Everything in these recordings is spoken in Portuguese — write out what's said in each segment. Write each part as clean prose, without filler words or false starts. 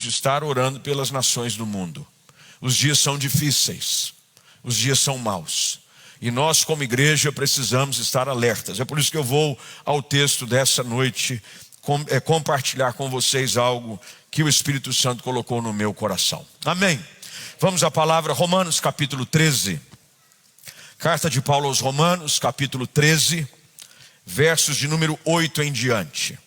estar orando pelas nações do mundo. Os dias são difíceis, os dias são maus. E nós, como igreja, precisamos estar alertas. É por isso que eu vou ao texto dessa noite, compartilhar com vocês algo que o Espírito Santo colocou no meu coração. Amém. Vamos à palavra, Romanos capítulo 13. Carta de Paulo aos Romanos, capítulo 13, versos de número 8 em diante.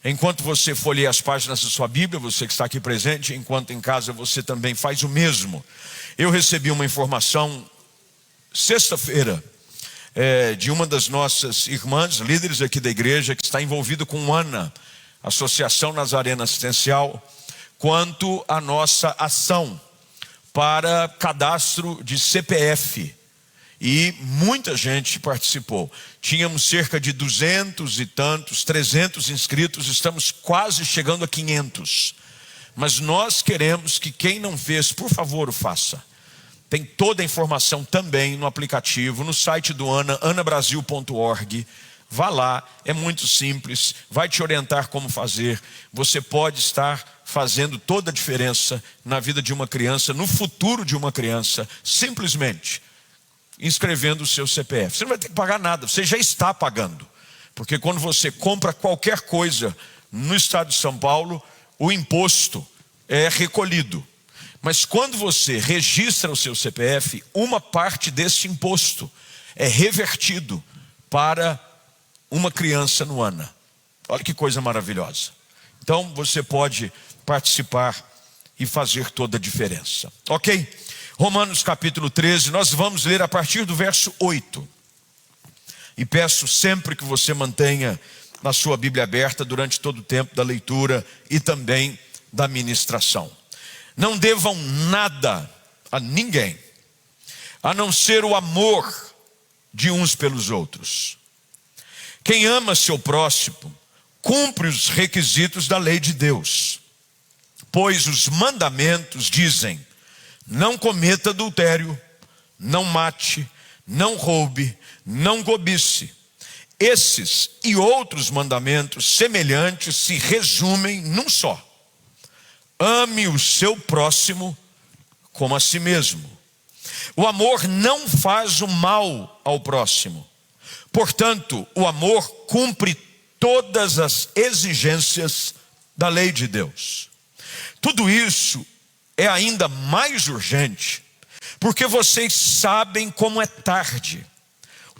Enquanto você folheia as páginas da sua Bíblia, você que está aqui presente, enquanto em casa você também faz o mesmo. Eu recebi uma informação sexta-feira de uma das nossas irmãs, líderes aqui da igreja, que está envolvida com o ANA, Associação Nazarena Assistencial, quanto à nossa ação para cadastro de CPF. E muita gente participou. Tínhamos cerca de 200 e tantos, 300 inscritos, estamos quase chegando a 500. Mas nós queremos que quem não fez, por favor, o faça. Tem toda a informação também no aplicativo, no site do ANA, anabrasil.org. Vá lá, é muito simples, vai te orientar como fazer. Você pode estar fazendo toda a diferença na vida de uma criança, no futuro de uma criança, simplesmente inscrevendo o seu CPF. Você não vai ter que pagar nada, você já está pagando. Porque quando você compra qualquer coisa no estado de São Paulo, o imposto é recolhido. Mas quando você registra o seu CPF, uma parte desse imposto é revertido para uma criança no ANA. Olha que coisa maravilhosa. Então você pode participar e fazer toda a diferença. Ok? Romanos capítulo 13, nós vamos ler a partir do verso 8. E peço sempre que você mantenha na sua Bíblia aberta durante todo o tempo da leitura e também da ministração. Não devam nada a ninguém, a não ser o amor de uns pelos outros. Quem ama seu próximo, cumpre os requisitos da lei de Deus. Pois os mandamentos dizem: não cometa adultério, não mate, não roube, não cobice. Esses e outros mandamentos semelhantes se resumem num só: ame o seu próximo como a si mesmo. O amor não faz o mal ao próximo. Portanto, o amor cumpre todas as exigências da lei de Deus. Tudo isso é ainda mais urgente, porque vocês sabem como é tarde.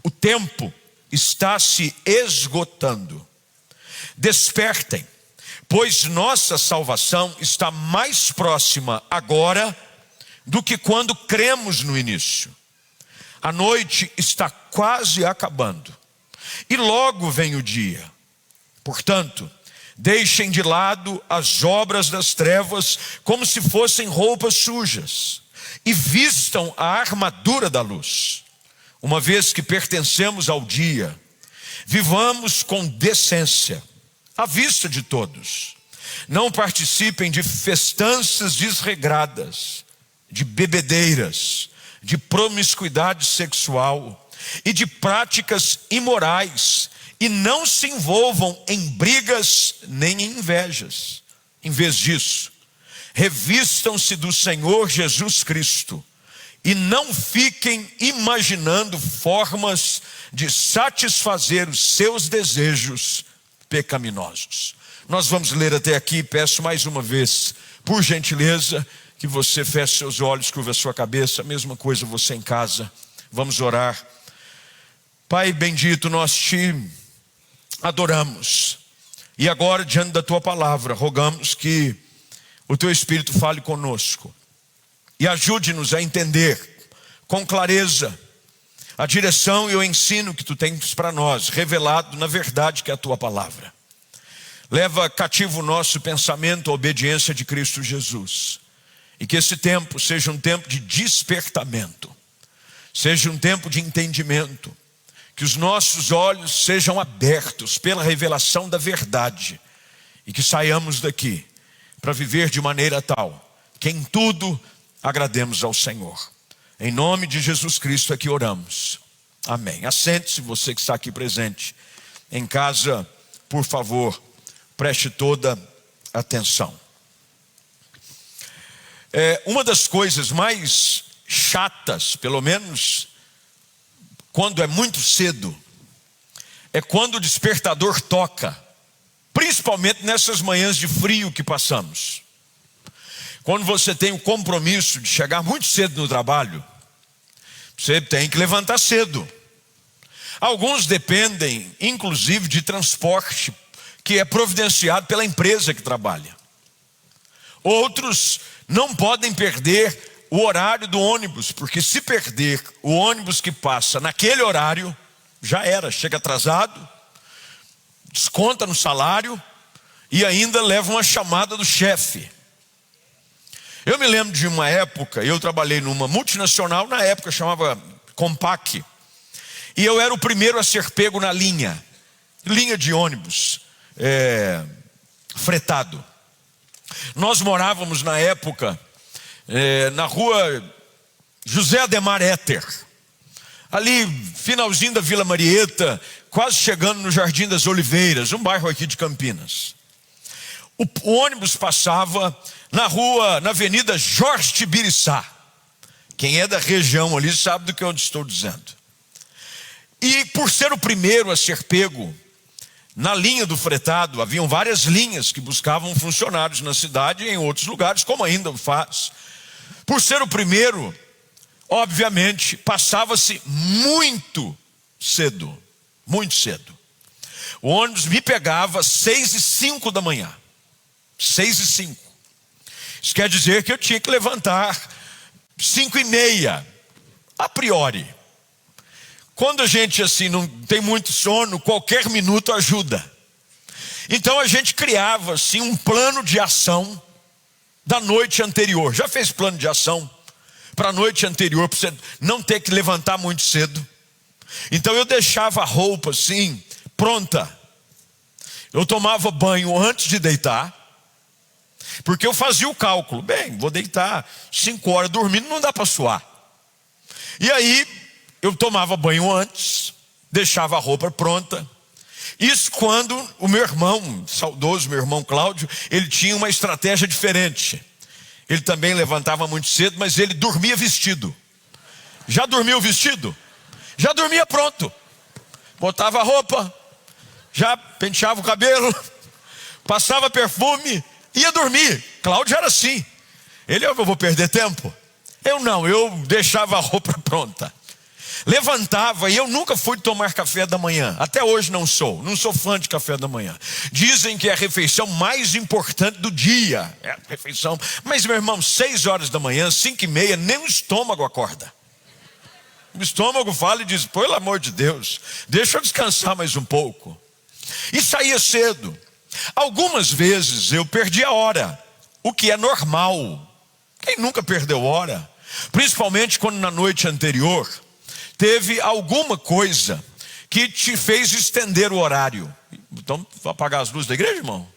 O tempo está se esgotando. Despertem, pois nossa salvação está mais próxima agora do que quando cremos no início. A noite está quase acabando, e logo vem o dia. Portanto, deixem de lado as obras das trevas como se fossem roupas sujas, e vistam a armadura da luz. Uma vez que pertencemos ao dia, vivamos com decência, à vista de todos. Não participem de festanças desregradas, de bebedeiras, de promiscuidade sexual e de práticas imorais, e não se envolvam em brigas nem em invejas. Em vez disso, revistam-se do Senhor Jesus Cristo e não fiquem imaginando formas de satisfazer os seus desejos pecaminosos. Nós vamos ler até aqui. Peço mais uma vez, por gentileza, que você feche seus olhos, curva a sua cabeça. A mesma coisa você em casa. Vamos orar. Pai bendito, nós te adoramos, e agora diante da tua palavra rogamos que o teu Espírito fale conosco e ajude-nos a entender com clareza a direção e o ensino que tu tens para nós, revelado na verdade que é a tua palavra. Leva cativo o nosso pensamento à obediência de Cristo Jesus, e que esse tempo seja um tempo de despertamento, seja um tempo de entendimento, que os nossos olhos sejam abertos pela revelação da verdade, e que saiamos daqui para viver de maneira tal que em tudo agrademos ao Senhor. Em nome de Jesus Cristo é que oramos. Amém. Assente-se, você que está aqui presente. Em casa, por favor, preste toda atenção. Uma das coisas mais chatas, pelo menos quando é muito cedo, é quando o despertador toca, principalmente nessas manhãs de frio que passamos. Quando você tem o compromisso de chegar muito cedo no trabalho, você tem que levantar cedo. Alguns dependem, inclusive, de transporte que é providenciado pela empresa que trabalha. Outros não podem perder o horário do ônibus, porque se perder o ônibus que passa naquele horário, já era, chega atrasado, desconta no salário e ainda leva uma chamada do chefe. Eu me lembro de uma época, eu trabalhei numa multinacional, na época chamava Compaq, e eu era o primeiro a ser pego na linha de ônibus fretado. Nós morávamos na época na rua José Ademar Éter, ali finalzinho da Vila Marieta, quase chegando no Jardim das Oliveiras, um bairro aqui de Campinas. O ônibus passava na avenida Jorge Tibiriçá. Quem é da região ali sabe do que eu estou dizendo. E por ser o primeiro a ser pego na linha do fretado, haviam várias linhas que buscavam funcionários na cidade e em outros lugares, como ainda o faz. Por ser o primeiro, obviamente, passava-se muito cedo. Muito cedo. O ônibus me pegava às 6h05 da manhã. 6h05. Isso quer dizer que eu tinha que levantar 5h30, a priori. Quando a gente assim não tem muito sono, qualquer minuto ajuda. Então a gente criava assim um plano de ação da noite anterior. Já fez plano de ação para a noite anterior, para você não ter que levantar muito cedo? Então eu deixava a roupa assim, pronta. Eu tomava banho antes de deitar, porque eu fazia o cálculo. Bem, vou deitar 5 horas dormindo, não dá para suar. E aí eu tomava banho antes, deixava a roupa pronta. Isso quando o meu irmão, saudoso meu irmão Cláudio, ele tinha uma estratégia diferente. Ele também levantava muito cedo, mas ele dormia vestido. Já dormiu vestido? Já dormia pronto. Botava a roupa, já penteava o cabelo, passava perfume, ia dormir. Cláudio era assim. Eu vou perder tempo? Eu não, eu deixava a roupa pronta. Levantava, e eu nunca fui tomar café da manhã. Até hoje não sou fã de café da manhã. Dizem que é a refeição mais importante do dia. É a refeição. Mas meu irmão, 6 horas da manhã, 5h30, nem o estômago acorda. O estômago fala e diz: pelo amor de Deus, deixa eu descansar mais um pouco. E saía cedo. Algumas vezes eu perdi a hora, o que é normal. Quem nunca perdeu hora? Principalmente quando na noite anterior teve alguma coisa que te fez estender o horário. Então, vou apagar as luzes da igreja, irmão?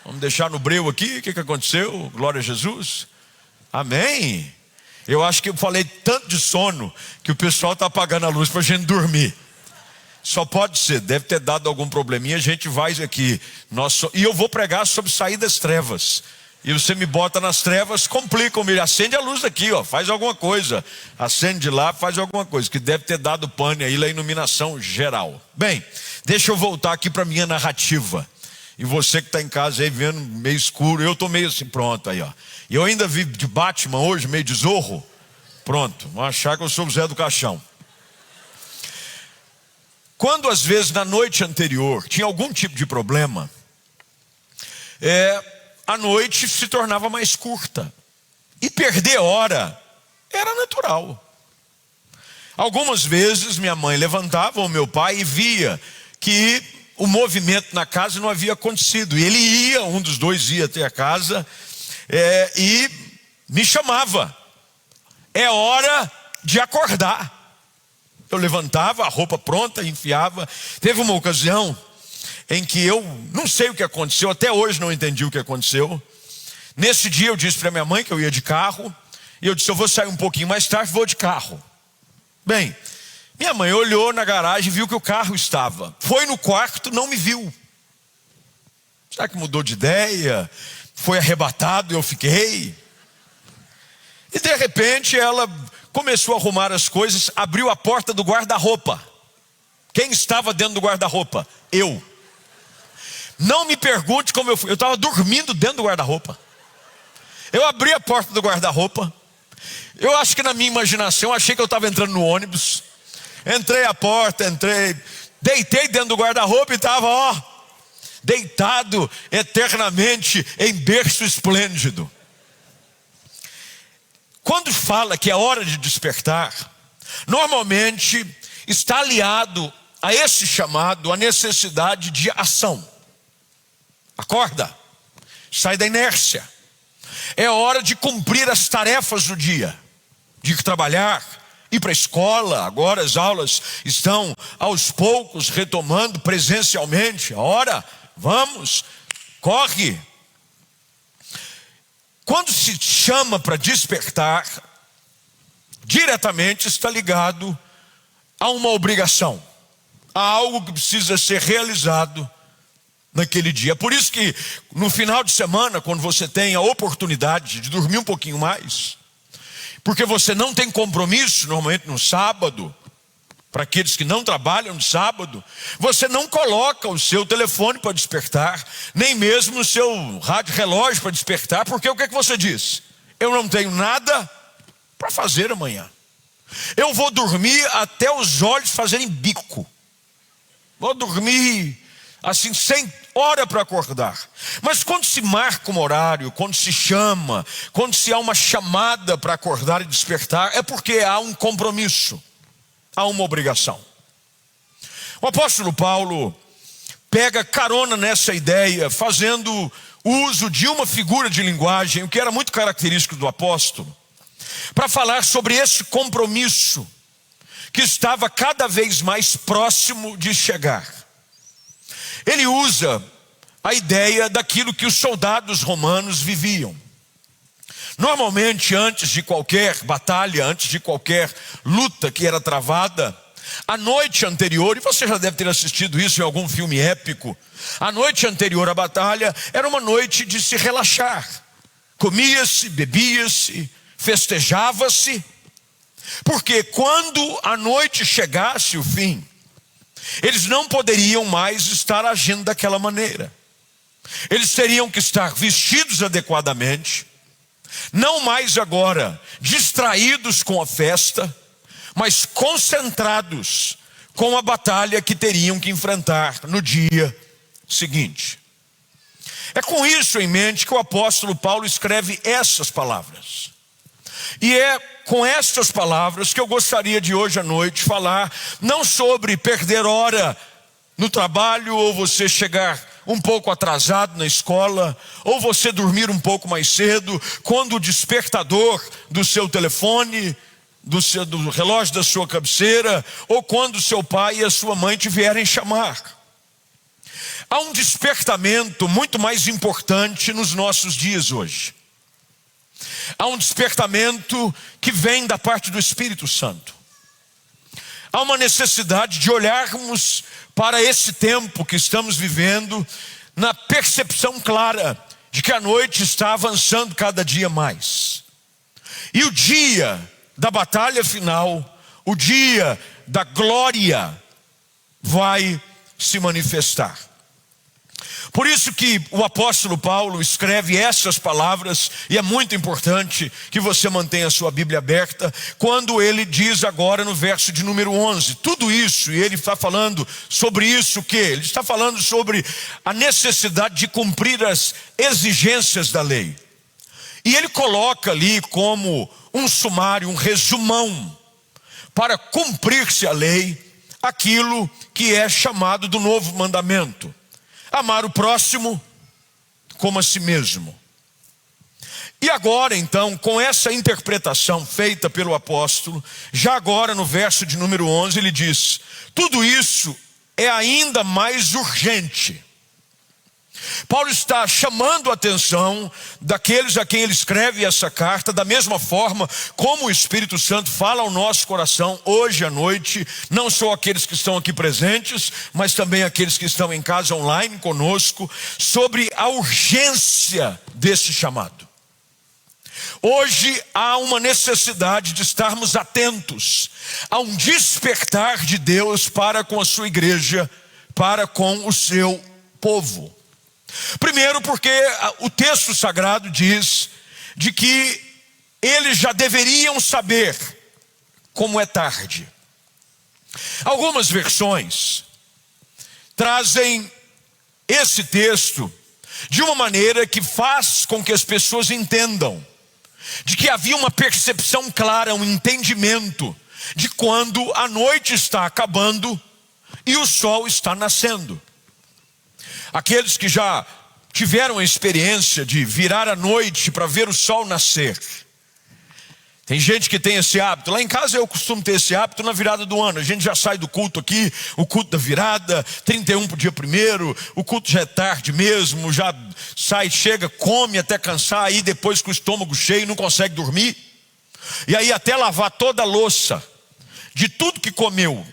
Vamos deixar no breu aqui, o que aconteceu? Glória a Jesus. Amém. Eu acho que eu falei tanto de sono que o pessoal está apagando a luz para a gente dormir. Só pode ser, deve ter dado algum probleminha. A gente vai aqui, e eu vou pregar sobre sair das trevas. E você me bota nas trevas, complica, me acende a luz aqui, ó, faz alguma coisa. Acende de lá, faz alguma coisa, que deve ter dado pane aí na iluminação geral. Bem, deixa eu voltar aqui para minha narrativa. E você que está em casa aí vendo meio escuro, eu estou meio assim, pronto aí, ó. E eu ainda vi de Batman hoje, meio de Zorro. Pronto, vão achar que eu sou o Zé do Caixão. Quando às vezes na noite anterior tinha algum tipo de problema, a noite se tornava mais curta. E perder hora era natural. Algumas vezes minha mãe levantava, ou meu pai, e via que o movimento na casa não havia acontecido. E ele ia, um dos dois ia até a casa, e me chamava. É hora de acordar. Eu levantava, a roupa pronta, enfiava. Teve uma ocasião em que eu não sei o que aconteceu, até hoje não entendi o que aconteceu. Nesse dia eu disse para minha mãe que eu ia de carro, e eu disse: eu vou sair um pouquinho mais tarde, vou de carro. Bem, minha mãe olhou na garagem e viu que o carro estava. Foi no quarto, não me viu. Será que mudou de ideia? Foi arrebatado e eu fiquei? E de repente ela começou a arrumar as coisas, abriu a porta do guarda-roupa. Quem estava dentro do guarda-roupa? Eu. Não me pergunte como eu fui. Eu estava dormindo dentro do guarda-roupa. Eu abri a porta do guarda-roupa. Eu acho que na minha imaginação, achei que eu estava entrando no ônibus. Entrei a porta, deitei dentro do guarda-roupa e estava, deitado eternamente em berço esplêndido. Quando fala que é hora de despertar, normalmente está aliado a esse chamado a necessidade de ação. Acorda, sai da inércia. É hora de cumprir as tarefas do dia, de ir trabalhar, ir para a escola. Agora as aulas estão aos poucos retomando presencialmente. Ora, vamos, corre. Quando se chama para despertar, diretamente está ligado a uma obrigação, a algo que precisa ser realizado naquele dia. Por isso que no final de semana, quando você tem a oportunidade de dormir um pouquinho mais, porque você não tem compromisso normalmente no sábado, para aqueles que não trabalham no sábado, você não coloca o seu telefone para despertar, nem mesmo o seu rádio relógio para despertar, porque o que é que você diz? Eu não tenho nada para fazer amanhã. Eu vou dormir até os olhos fazerem bico. Vou dormir assim, sem hora para acordar. Mas quando se marca um horário, quando se chama, quando se há uma chamada para acordar e despertar, é porque há um compromisso, há uma obrigação. O apóstolo Paulo pega carona nessa ideia, fazendo uso de uma figura de linguagem, o que era muito característico do apóstolo, para falar sobre esse compromisso que estava cada vez mais próximo de chegar. Ele usa a ideia daquilo que os soldados romanos viviam. Normalmente, antes de qualquer batalha, antes de qualquer luta que era travada, a noite anterior, e você já deve ter assistido isso em algum filme épico, a noite anterior à batalha era uma noite de se relaxar. Comia-se, bebia-se, festejava-se, porque quando a noite chegasse o fim, eles não poderiam mais estar agindo daquela maneira. Eles teriam que estar vestidos adequadamente, não mais agora distraídos com a festa, mas concentrados com a batalha que teriam que enfrentar no dia seguinte. É com isso em mente que o apóstolo Paulo escreve essas palavras. E é com estas palavras que eu gostaria de hoje à noite falar, não sobre perder hora no trabalho, ou você chegar um pouco atrasado na escola, ou você dormir um pouco mais cedo, quando o despertador do seu telefone, do relógio da sua cabeceira, ou quando seu pai e a sua mãe te vierem chamar. Há um despertamento muito mais importante nos nossos dias hoje. Há um despertamento que vem da parte do Espírito Santo. Há uma necessidade de olharmos para esse tempo que estamos vivendo na percepção clara de que a noite está avançando cada dia mais. E o dia da batalha final, o dia da glória, vai se manifestar. Por isso que o apóstolo Paulo escreve essas palavras, e é muito importante que você mantenha a sua Bíblia aberta, quando ele diz agora no verso de número 11, tudo isso, e ele está falando sobre isso o quê? Ele está falando sobre a necessidade de cumprir as exigências da lei. E ele coloca ali como um sumário, um resumão, para cumprir-se a lei, aquilo que é chamado do novo mandamento. Amar o próximo como a si mesmo. E agora então, com essa interpretação feita pelo apóstolo, já agora no verso de número 11 ele diz, tudo isso é ainda mais urgente. Paulo está chamando a atenção daqueles a quem ele escreve essa carta, da mesma forma como o Espírito Santo fala ao nosso coração hoje à noite, não só aqueles que estão aqui presentes, mas também aqueles que estão em casa online conosco, sobre a urgência desse chamado. Hoje há uma necessidade de estarmos atentos a um despertar de Deus para com a sua igreja, para com o seu povo. Primeiro, porque o texto sagrado diz de que eles já deveriam saber como é tarde. Algumas versões trazem esse texto de uma maneira que faz com que as pessoas entendam de que havia uma percepção clara, um entendimento de quando a noite está acabando e o sol está nascendo. Aqueles que já tiveram a experiência de virar à noite para ver o sol nascer. Tem gente que tem esse hábito. Lá em casa eu costumo ter esse hábito na virada do ano. A gente já sai do culto aqui, o culto da virada, 31 para o dia 1º, o culto já é tarde mesmo, já sai, chega, come até cansar, aí depois com o estômago cheio não consegue dormir. E aí até lavar toda a louça de tudo que comeu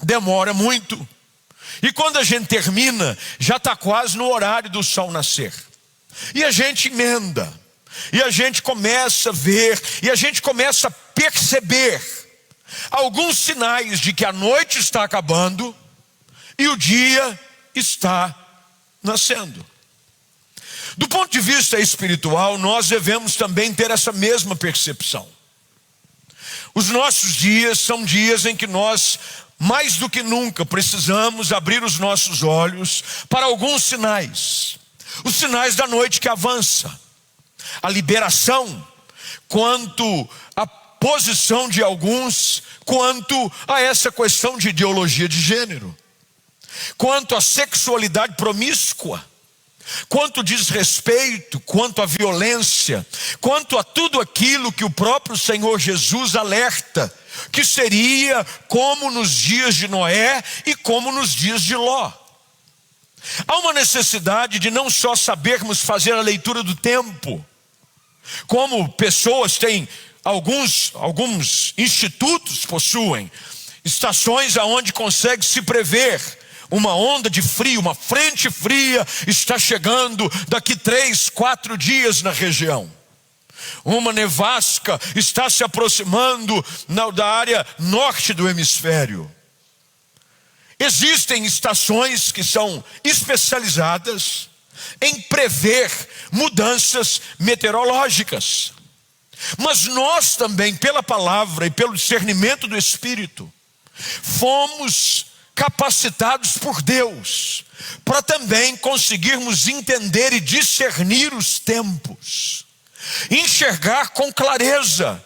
demora muito. E quando a gente termina, já está quase no horário do sol nascer. E a gente emenda. E a gente começa a ver, e a gente começa a perceber alguns sinais de que a noite está acabando e o dia está nascendo. Do ponto de vista espiritual, nós devemos também ter essa mesma percepção. Os nossos dias são dias em que nós, mais do que nunca, precisamos abrir os nossos olhos para alguns sinais. Os sinais da noite que avança. A liberação quanto à posição de alguns, quanto a essa questão de ideologia de gênero, quanto à sexualidade promíscua, quanto ao desrespeito, quanto à violência, quanto a tudo aquilo que o próprio Senhor Jesus alerta, que seria como nos dias de Noé e como nos dias de Ló. Há uma necessidade de não só sabermos fazer a leitura do tempo, como pessoas têm, alguns institutos possuem estações aonde consegue se prever uma onda de frio, uma frente fria está chegando daqui 3, 4 dias na região. Uma nevasca está se aproximando da área norte do hemisfério. Existem estações que são especializadas em prever mudanças meteorológicas. Mas nós também, pela palavra e pelo discernimento do Espírito, fomos capacitados por Deus para também conseguirmos entender e discernir os tempos, enxergar com clareza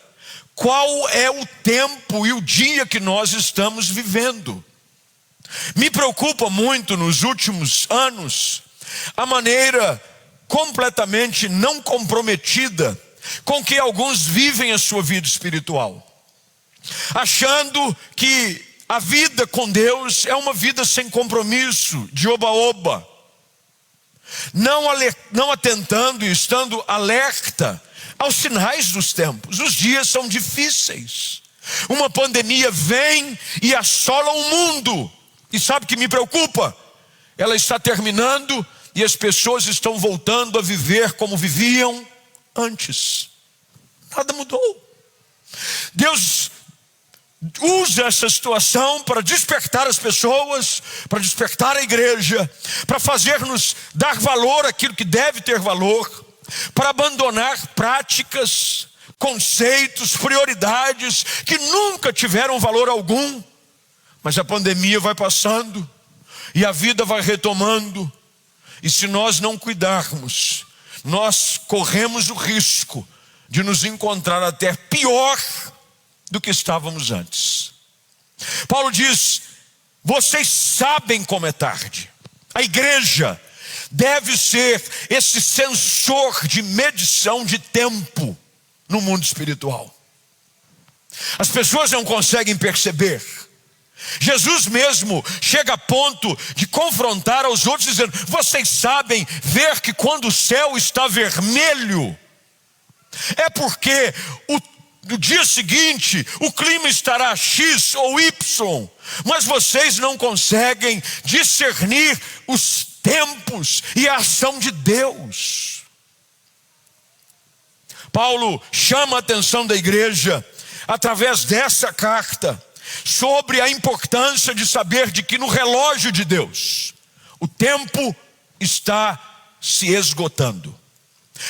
qual é o tempo e o dia que nós estamos vivendo. Me preocupa muito nos últimos anos a maneira completamente não comprometida com que alguns vivem a sua vida espiritual, achando que a vida com Deus é uma vida sem compromisso, de oba-oba, não atentando e estando alerta aos sinais dos tempos. Os dias são difíceis, uma pandemia vem e assola o mundo, e sabe o que me preocupa? Ela está terminando e as pessoas estão voltando a viver como viviam antes. Nada mudou. Deus usa essa situação para despertar as pessoas, para despertar a igreja, para fazer-nos dar valor àquilo que deve ter valor, para abandonar práticas, conceitos, prioridades que nunca tiveram valor algum. Mas a pandemia vai passando e a vida vai retomando. E se nós não cuidarmos, nós corremos o risco de nos encontrar até pior do que estávamos antes. Paulo diz: vocês sabem como é tarde. A igreja deve ser esse sensor de medição de tempo no mundo espiritual. As pessoas não conseguem perceber. Jesus mesmo chega a ponto de confrontar aos outros dizendo: vocês sabem ver que quando o céu está vermelho, é porque no dia seguinte o clima estará X ou Y, mas vocês não conseguem discernir os tempos e a ação de Deus. Paulo chama a atenção da igreja, através dessa carta, sobre a importância de saber de que no relógio de Deus, o tempo está se esgotando.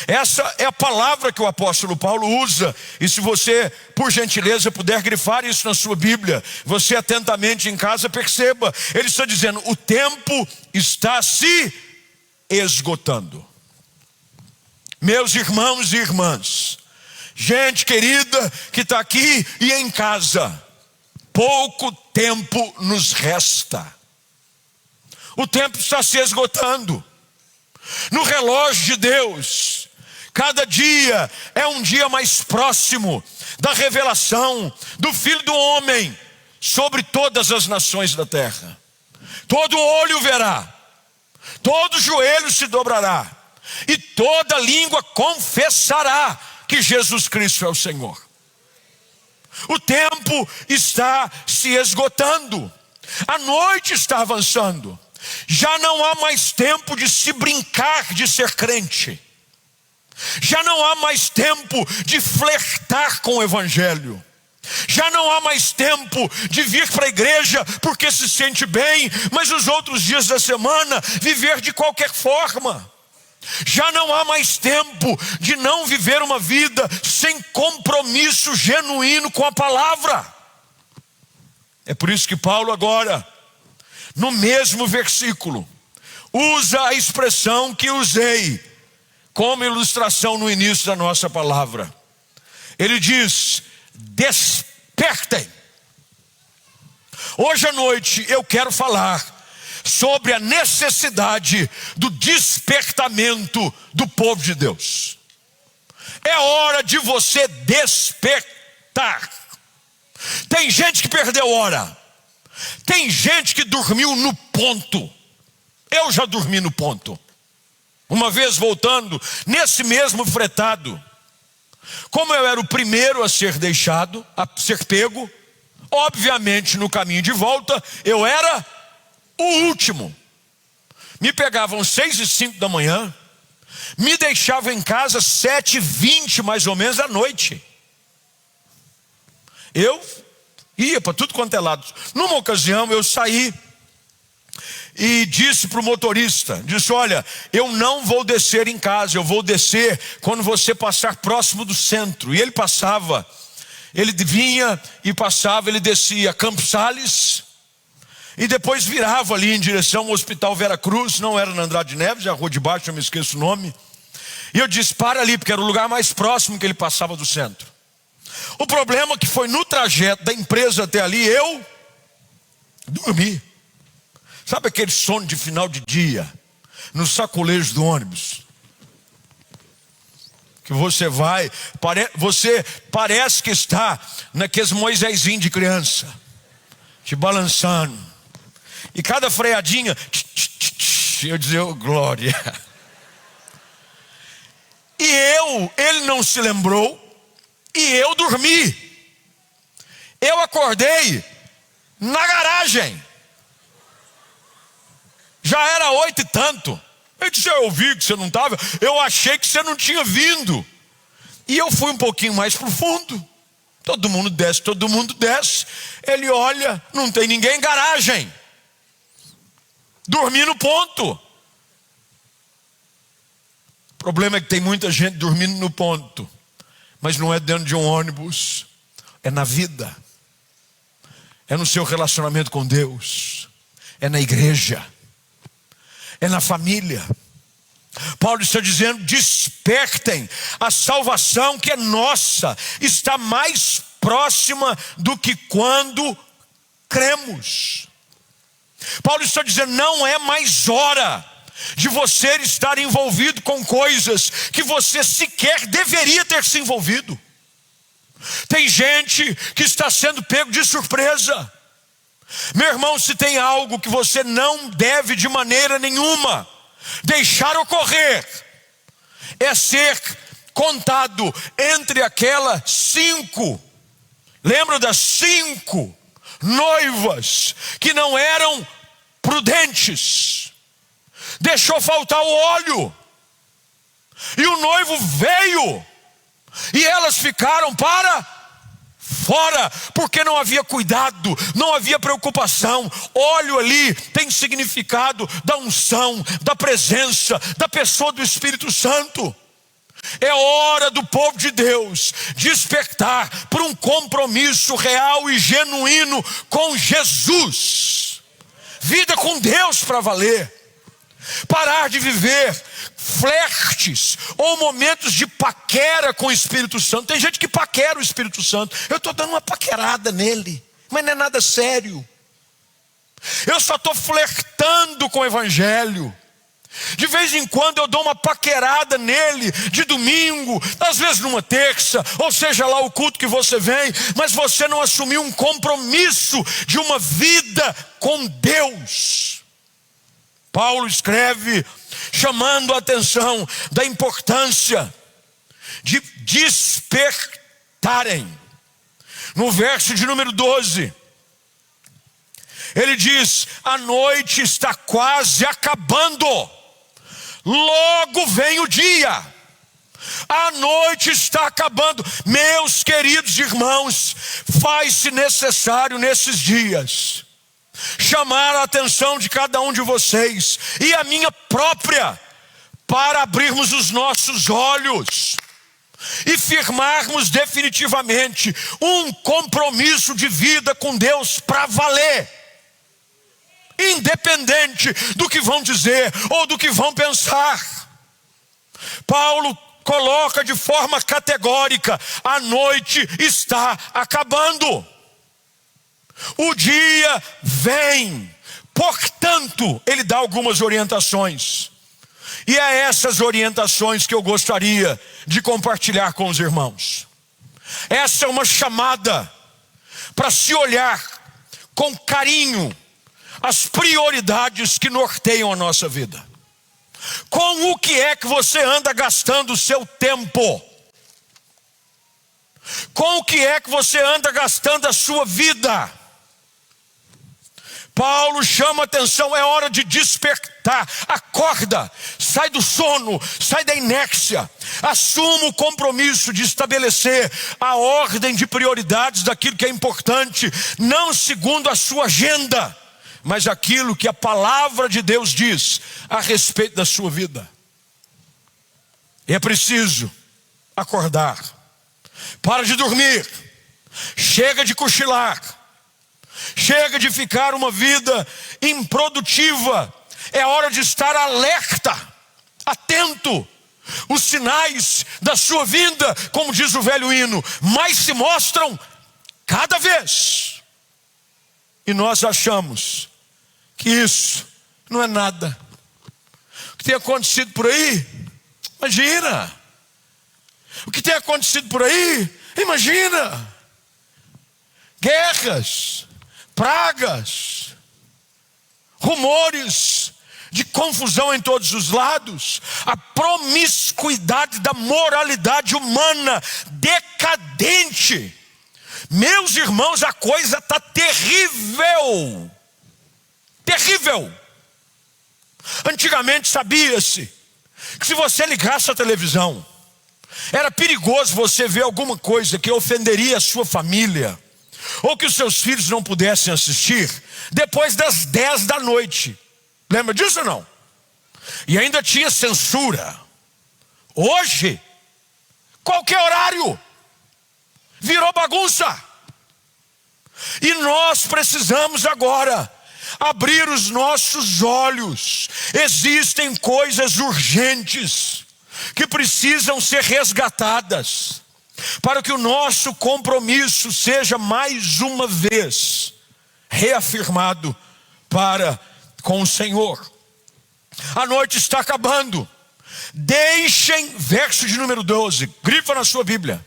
Essa é a palavra que o apóstolo Paulo usa, e se você, por gentileza, puder grifar isso na sua Bíblia, você atentamente em casa perceba, ele está dizendo, o tempo está se esgotando. Meus irmãos e irmãs, gente querida que está aqui e em casa, pouco tempo nos resta. O tempo está se esgotando. No relógio de Deus, cada dia é um dia mais próximo da revelação do Filho do Homem sobre todas as nações da terra. Todo olho verá, todo joelho se dobrará, e toda língua confessará que Jesus Cristo é o Senhor. O tempo está se esgotando, a noite está avançando. Já não há mais tempo de se brincar de ser crente. Já não há mais tempo de flertar com o evangelho. Já não há mais tempo de vir para a igreja porque se sente bem, mas os outros dias da semana viver de qualquer forma. Já não há mais tempo de não viver uma vida sem compromisso genuíno com a palavra. É por isso que Paulo agora, no mesmo versículo, usa a expressão que usei como ilustração no início da nossa palavra. Ele diz, despertem. Hoje à noite eu quero falar sobre a necessidade do despertamento do povo de Deus. É hora de você despertar. Tem gente que perdeu hora. Tem gente que dormiu no ponto. Eu já dormi no ponto. Uma vez voltando, nesse mesmo fretado, como eu era o primeiro a ser deixado, a ser pego, obviamente no caminho de volta, eu era o último. Me pegavam 6h05 da manhã, me deixavam em casa 7h20 mais ou menos da noite. Eu ia para tudo quanto é lado. Numa ocasião eu saí e disse para o motorista, disse, olha, eu não vou descer em casa, eu vou descer quando você passar próximo do centro. E ele passava, ele vinha e passava, ele descia Campos Sales e depois virava ali em direção ao Hospital Vera Cruz, não era na Andrade Neves, é a rua de baixo, eu me esqueço o nome. E eu disse, para ali, porque era o lugar mais próximo que ele passava do centro. O problema é que foi no trajeto da empresa até ali, eu dormi. Sabe aquele sono de final de dia, no sacolejo do ônibus? Que você vai, você parece que está naqueles Moisésinho de criança, te balançando. E cada freadinha, eu dizia, oh, glória. E ele não se lembrou, e eu dormi. Eu acordei na garagem. Já era 8 e tanto. Eu disse, eu ouvi que você não estava. Eu achei que você não tinha vindo. E eu fui um pouquinho mais para o fundo. Todo mundo desce, todo mundo desce. Ele olha, não tem ninguém em garagem. Dormi no ponto. O problema é que tem muita gente dormindo no ponto. Mas não é dentro de um ônibus. É na vida. É no seu relacionamento com Deus. É na igreja. É na família. Paulo está dizendo, despertem. A salvação que é nossa está mais próxima do que quando cremos. Paulo está dizendo, não é mais hora de você estar envolvido com coisas que você sequer deveria ter se envolvido. Tem gente que está sendo pego de surpresa. Meu irmão, se tem algo que você não deve de maneira nenhuma deixar ocorrer, é ser contado entre aquelas 5, lembra das 5 noivas que não eram prudentes, deixou faltar o óleo, e o noivo veio, e elas ficaram para fora, porque não havia cuidado, não havia preocupação. Óleo ali tem significado da unção, da presença, da pessoa do Espírito Santo. É hora do povo de Deus despertar por um compromisso real e genuíno com Jesus. Vida com Deus para valer. Parar de viver flertes ou momentos de paquera com o Espírito Santo. Tem gente que paquera o Espírito Santo. Eu estou dando uma paquerada nele, mas não é nada sério. Eu só estou flertando com o Evangelho. De vez em quando eu dou uma paquerada nele, de domingo, às vezes numa terça, ou seja lá o culto que você vem, mas você não assumiu um compromisso de uma vida com Deus. Paulo escreve chamando a atenção da importância de despertarem. No verso de número 12, ele diz: a noite está quase acabando, logo vem o dia. A noite está acabando. Meus queridos irmãos, faz-se necessário nesses dias chamar a atenção de cada um de vocês e a minha própria, para abrirmos os nossos olhos e firmarmos definitivamente um compromisso de vida com Deus para valer, independente do que vão dizer ou do que vão pensar. Paulo coloca de forma categórica: a noite está acabando, o dia vem. Portanto, ele dá algumas orientações, e é essas orientações que eu gostaria de compartilhar com os irmãos. Essa é uma chamada para se olhar com carinho as prioridades que norteiam a nossa vida. Com o que é que você anda gastando o seu tempo? Com o que é que você anda gastando a sua vida? Paulo chama a atenção: é hora de despertar. Acorda, sai do sono, sai da inércia. Assuma o compromisso de estabelecer a ordem de prioridades daquilo que é importante, não segundo a sua agenda, mas aquilo que a palavra de Deus diz a respeito da sua vida. É preciso acordar. Para de dormir. Chega de cochilar. Chega de ficar uma vida improdutiva. É hora de estar alerta, atento. Os sinais da sua vinda, como diz o velho hino, mais se mostram cada vez. E nós achamos que isso não é nada. O que tem acontecido por aí, imagina. O que tem acontecido por aí, imagina. Guerras, pragas, rumores de confusão em todos os lados, a promiscuidade da moralidade humana decadente. Meus irmãos, a coisa está terrível. Terrível. Antigamente sabia-se que se você ligasse a televisão, era perigoso você ver alguma coisa que ofenderia a sua família, ou que os seus filhos não pudessem assistir depois das 10 da noite. Lembra disso ou não? E ainda tinha censura. Hoje, qualquer horário virou bagunça. E nós precisamos agora abrir os nossos olhos. Existem coisas urgentes que precisam ser resgatadas, para que o nosso compromisso seja mais uma vez reafirmado para com o Senhor. A noite está acabando. Deixem, verso de número 12, grifa na sua Bíblia.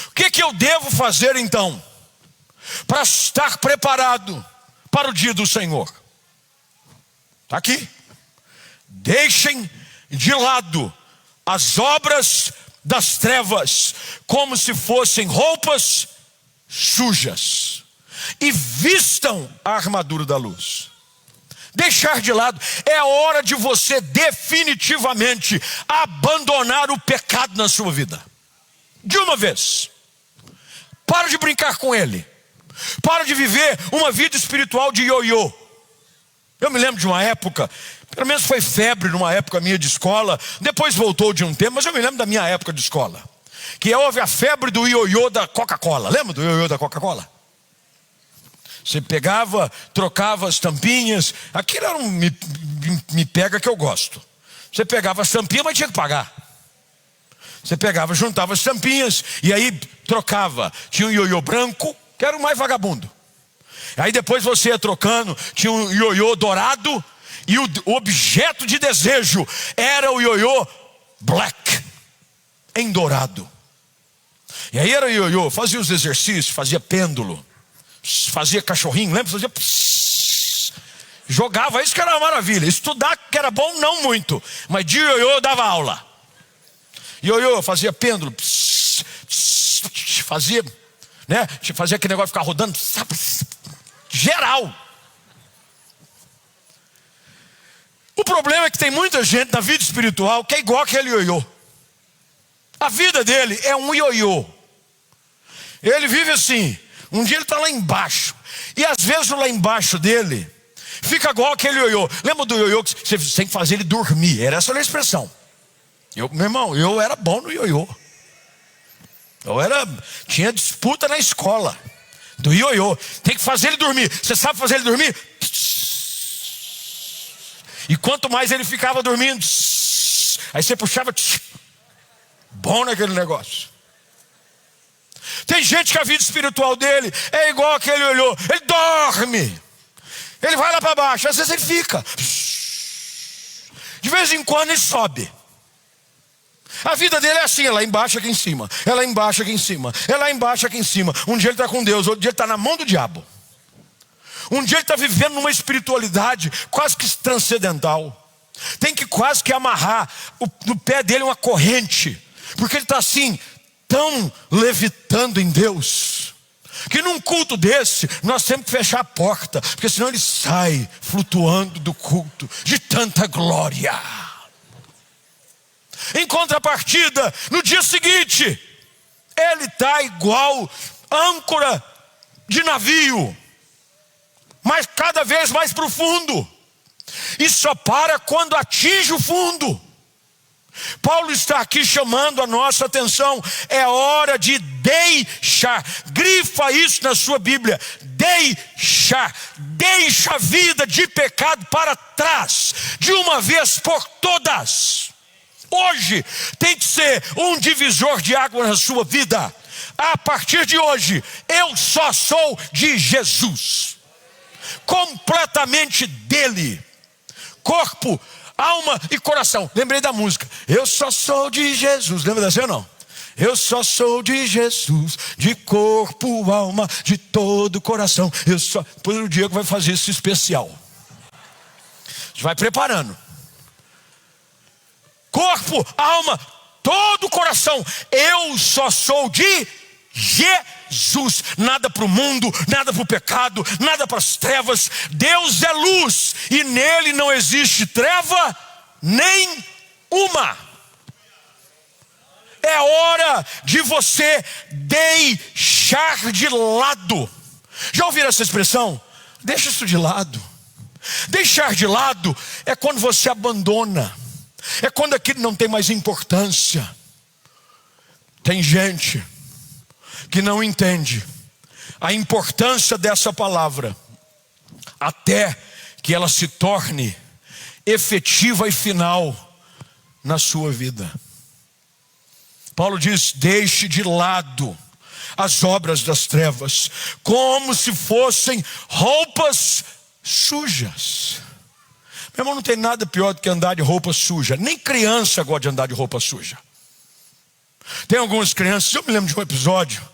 O que eu devo fazer então para estar preparado para o dia do Senhor? Está aqui. Deixem de lado as obras das trevas, como se fossem roupas sujas, e vistam a armadura da luz. Deixar de lado. É hora de você definitivamente abandonar o pecado na sua vida. De uma vez. Para de brincar com ele. Para de viver uma vida espiritual de ioiô. Eu me lembro de uma época, pelo menos foi febre numa época minha de escola, depois voltou de um tempo, mas eu me lembro da minha época de escola, que houve a febre do ioiô da Coca-Cola. Lembra do ioiô da Coca-Cola? Você pegava, trocava as tampinhas. Aquilo era me pega que eu gosto. Você pegava as tampinhas, mas tinha que pagar. Você pegava, juntava as tampinhas e aí trocava. Tinha um ioiô branco, que era o mais vagabundo. Aí depois você ia trocando, tinha um ioiô dourado, e o objeto de desejo era o ioiô black, em dourado. E aí era o ioiô, fazia os exercícios, fazia pêndulo, fazia cachorrinho, lembra? Fazia psss, jogava, isso que era uma maravilha. Estudar que era bom, não muito, mas de ioiô eu dava aula. Ioiô, fazia pêndulo, psss, psss, fazia, né? Fazia aquele negócio ficar rodando, geral. O problema é que tem muita gente na vida espiritual que é igual aquele ioiô. A vida dele é um ioiô. Ele vive assim. Um dia ele está lá embaixo, e às vezes o lá embaixo dele fica igual aquele ioiô. Lembra do ioiô que você tem que fazer ele dormir? Era essa a expressão. Meu irmão, eu era bom no ioiô. Tinha disputa na escola do ioiô. Tem que fazer ele dormir. Você sabe fazer ele dormir? E quanto mais ele ficava dormindo, aí você puxava, bom naquele negócio. Tem gente que a vida espiritual dele é igual aquele ioiô. Ele dorme. Ele vai lá para baixo. Às vezes ele fica. De vez em quando ele sobe. A vida dele é assim, é lá embaixo, aqui em cima. É lá embaixo, aqui em cima. É lá embaixo, aqui em cima. Um dia ele está com Deus, outro dia ele está na mão do diabo. Um dia ele está vivendo numa espiritualidade quase que transcendental. Tem que quase que amarrar no pé dele uma corrente. Porque ele está assim, tão levitando em Deus, que num culto desse nós temos que fechar a porta, porque senão ele sai flutuando do culto de tanta glória. Em contrapartida, no dia seguinte, ele está igual âncora de navio, mas cada vez mais profundo, e só para quando atinge o fundo. Paulo está aqui chamando a nossa atenção. É hora de deixar. Grifa isso na sua Bíblia. Deixar. Deixa a vida de pecado para trás, de uma vez por todas. Hoje tem que ser um divisor de água na sua vida. A partir de hoje, eu só sou de Jesus, completamente dele, corpo, alma e coração. Lembrei da música, eu só sou de Jesus. Lembra dessa ou não? Eu só sou de Jesus, de corpo, alma, de todo o coração. Eu só. Depois o Diego vai fazer isso especial. A gente vai preparando. Corpo, alma, todo o coração. Eu só sou de Jesus. Nada para o mundo, nada para o pecado, nada para as trevas. Deus é luz e nele não existe treva nem uma. É hora de você deixar de lado. Já ouviram essa expressão? Deixa isso de lado. Deixar de lado é quando você abandona. É quando aquilo não tem mais importância. Tem gente que não entende a importância dessa palavra até que ela se torne efetiva e final na sua vida. Paulo diz: deixe de lado as obras das trevas, como se fossem roupas sujas. Meu irmão, não tem nada pior do que andar de roupa suja. Nem criança gosta de andar de roupa suja. Tem algumas crianças, eu me lembro de um episódio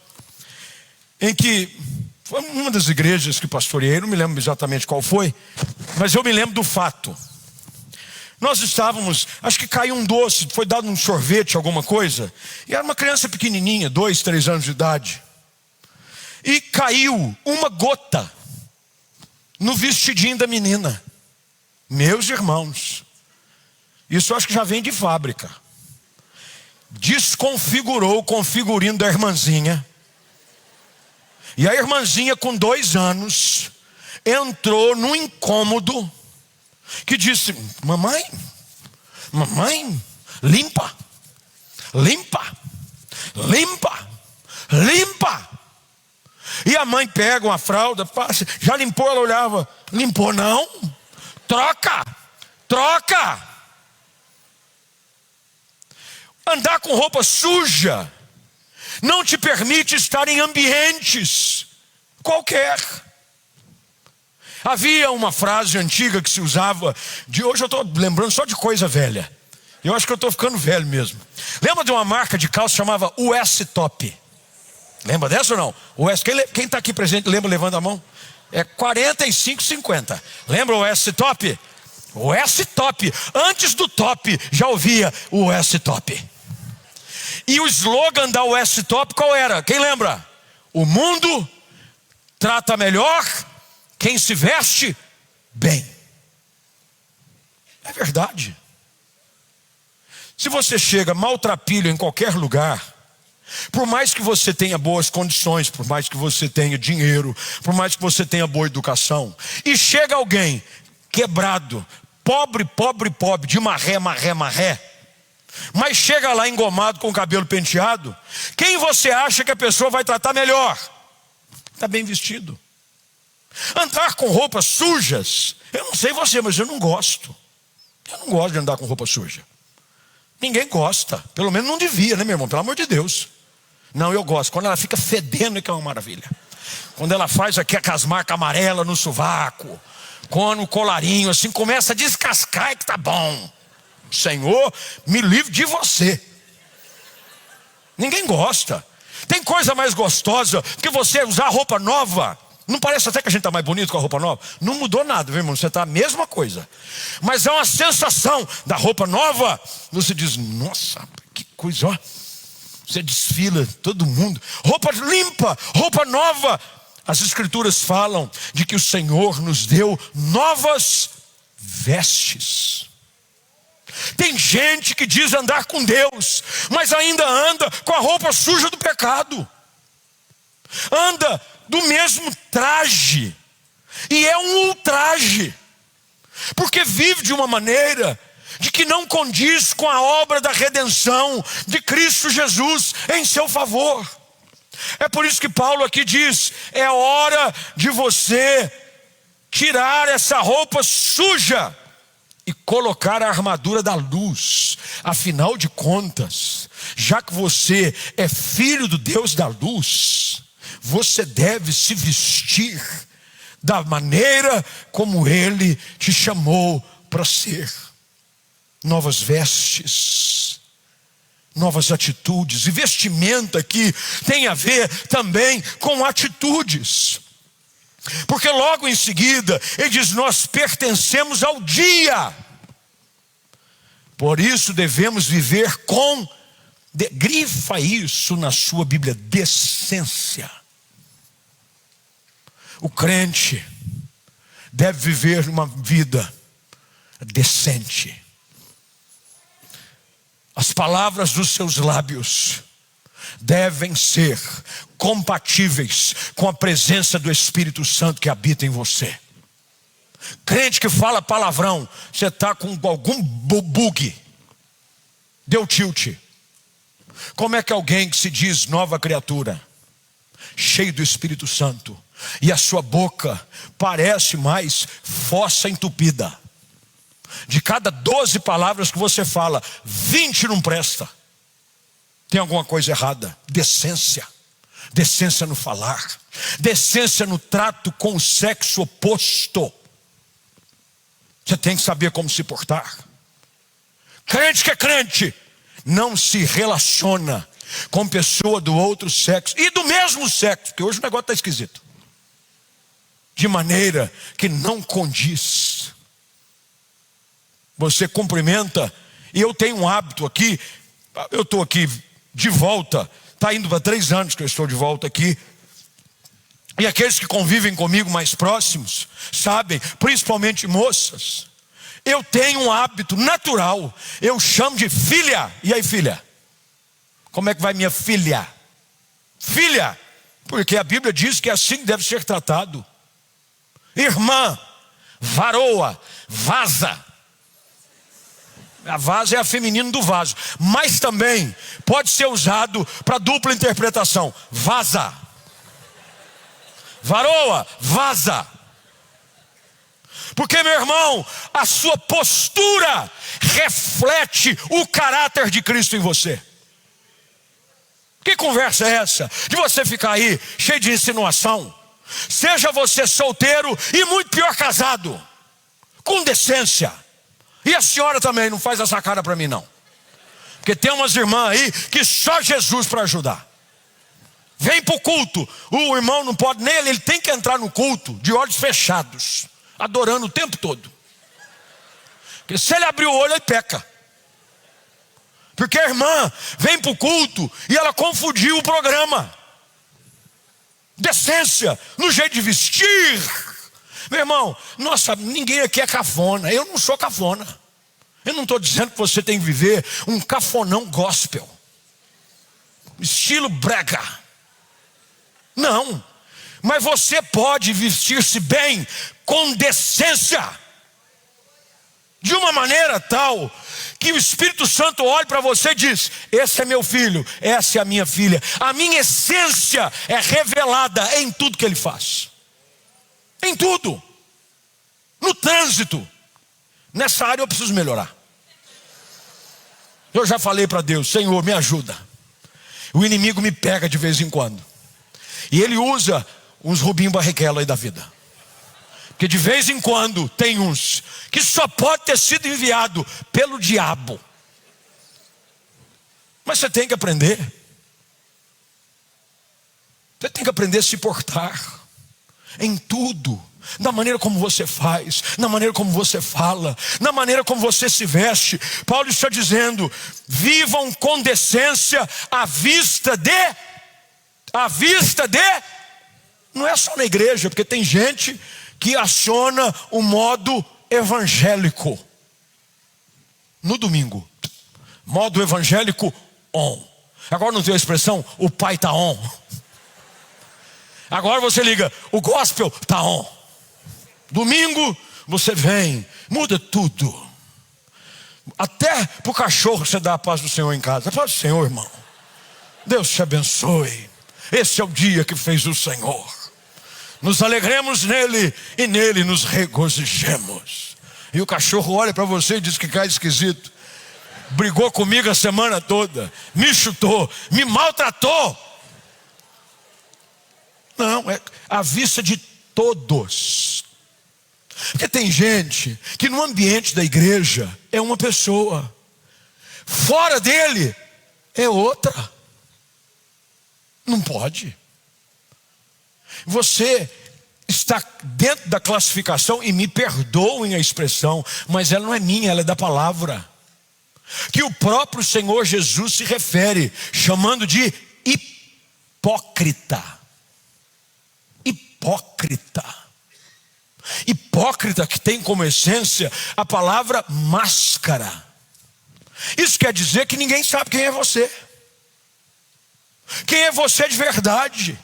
em que foi uma das igrejas que pastoreei, não me lembro exatamente qual foi, mas eu me lembro do fato. Nós estávamos, acho que caiu um doce, foi dado um sorvete, alguma coisa, e era uma criança pequenininha, 2, 3 anos de idade, e caiu uma gota no vestidinho da menina. Meus irmãos, isso eu acho que já vem de fábrica. Desconfigurou o configurino da irmãzinha. E a irmãzinha com 2 anos entrou num incômodo que disse: mamãe, limpa, limpa. E a mãe pega uma fralda, passa, já limpou? Ela olhava, limpou não, troca. Andar com roupa suja não te permite estar em ambientes qualquer. Havia uma frase antiga que se usava, de hoje eu estou lembrando só de coisa velha. Eu acho que eu estou ficando velho mesmo. Lembra de uma marca de calça que chamava US Top? Lembra dessa ou não? US, quem está aqui presente, lembra, levanta a mão? É 45,50. Lembra o US Top? O US Top. Antes do top, já ouvia o US Top. E o slogan da US Top qual era? Quem lembra? O mundo trata melhor quem se veste bem. É verdade. Se você chega maltrapilho em qualquer lugar, por mais que você tenha boas condições, por mais que você tenha dinheiro, por mais que você tenha boa educação, e chega alguém quebrado, pobre, de marré, mas chega lá engomado com o cabelo penteado, quem você acha que a pessoa vai tratar melhor? Está bem vestido. Andar com roupas sujas, eu não sei você, mas eu não gosto. Eu não gosto de andar com roupa suja. Ninguém gosta, pelo menos não devia, né, meu irmão? Pelo amor de Deus. Não, eu gosto. Quando ela fica fedendo é que é uma maravilha. Quando ela faz aqui aquelas marcas amarelas no sovaco, quando o colarinho assim começa a descascar, é que tá bom. Senhor, me livre de você. Ninguém gosta. Tem coisa mais gostosa que você usar roupa nova. Não parece até que a gente está mais bonito com a roupa nova? Não mudou nada, meu irmão, você está a mesma coisa. Mas é uma sensação da roupa nova. Você diz, nossa, que coisa, ó. Você desfila, todo mundo. Roupa limpa, roupa nova. As escrituras falam de que o Senhor nos deu novas vestes. Tem gente que diz andar com Deus, mas ainda anda com a roupa suja do pecado. Anda do mesmo traje, e é um ultraje, porque vive de uma maneira de que não condiz com a obra da redenção de Cristo Jesus em seu favor. É por isso que Paulo aqui diz, é hora de você tirar essa roupa suja e colocar a armadura da luz. Afinal de contas, já que você é filho do Deus da luz, você deve se vestir da maneira como Ele te chamou para ser. Novas vestes, novas atitudes. E vestimenta aqui tem a ver também com atitudes. Porque logo em seguida ele diz, nós pertencemos ao dia. Por isso devemos viver com, grifa isso na sua Bíblia, decência. O crente deve viver uma vida decente. As palavras dos seus lábios devem ser compatíveis com a presença do Espírito Santo que habita em você. Crente que fala palavrão, você está com algum bug, deu tilt. Como é que alguém que se diz nova criatura, cheio do Espírito Santo, e a sua boca parece mais fossa entupida? De cada 12 palavras que você fala, 20 não presta. Tem alguma coisa errada. Decência. Decência no falar. Decência no trato com o sexo oposto. Você tem que saber como se portar. Crente que é crente não se relaciona com pessoa do outro sexo e do mesmo sexo, porque hoje o negócio está esquisito, de maneira que não condiz. Você cumprimenta, e eu tenho um hábito aqui, eu estou aqui de volta, está indo para 3 anos que eu estou de volta aqui, e aqueles que convivem comigo mais próximos, sabem, principalmente moças, eu tenho um hábito natural, eu chamo de filha. E aí, filha? Como é que vai minha filha? Filha, porque a Bíblia diz que é assim que deve ser tratado. Irmã, varoa, vaza. A vaza é a feminino do vaso, mas também pode ser usado para dupla interpretação. Vaza. Varoa, vaza. Porque, meu irmão, a sua postura reflete o caráter de Cristo em você. Que conversa é essa? De você ficar aí cheio de insinuação. Seja você solteiro e muito pior casado, com decência. E a senhora também não faz essa cara para mim não. Porque tem umas irmãs aí que só Jesus para ajudar. Vem para o culto, o irmão não pode nem ele tem que entrar no culto de olhos fechados, adorando o tempo todo. Porque se ele abrir o olho, ele peca. Porque a irmã vem para o culto e ela confundiu o programa. Decência, no jeito de vestir. Meu irmão, nossa, ninguém aqui é cafona. Eu não sou cafona. Eu não estou dizendo que você tem que viver um cafonão gospel, estilo brega. Não, mas você pode vestir-se bem com decência, de uma maneira tal que o Espírito Santo olhe para você e diz: esse é meu filho, essa é a minha filha. A minha essência é revelada em tudo que ele faz. Em tudo. No trânsito. Nessa área eu preciso melhorar. Eu já falei para Deus: Senhor, me ajuda. O inimigo me pega de vez em quando. E ele usa uns Rubinho Barrichello aí da vida. Porque de vez em quando tem uns que só pode ter sido enviado pelo diabo. Mas você tem que aprender. Você tem que aprender a se portar em tudo. Na maneira como você faz, na maneira como você fala, na maneira como você se veste. Paulo está dizendo: vivam com decência à vista de... Não é só na igreja, porque tem gente que aciona o modo evangélico no domingo. Modo evangélico on. Agora não tem a expressão, o pai está on. Agora você liga, o gospel está on. Domingo você vem, muda tudo. Até para o cachorro você dá a paz do Senhor em casa. A paz do Senhor, irmão. Deus te abençoe. Esse é o dia que fez o Senhor. Nos alegremos nele e nele nos regozijemos. E o cachorro olha para você e diz que cai esquisito. Brigou comigo a semana toda, me chutou, me maltratou. Não, é à vista de todos. Porque tem gente que no ambiente da igreja é uma pessoa, fora dele é outra. Não pode. Você está dentro da classificação, e me perdoem a expressão, mas ela não é minha, ela é da palavra, que o próprio Senhor Jesus se refere, chamando de hipócrita. Hipócrita. Hipócrita, que tem como essência a palavra máscara. Isso quer dizer que ninguém sabe quem é você. Quem é você de verdade?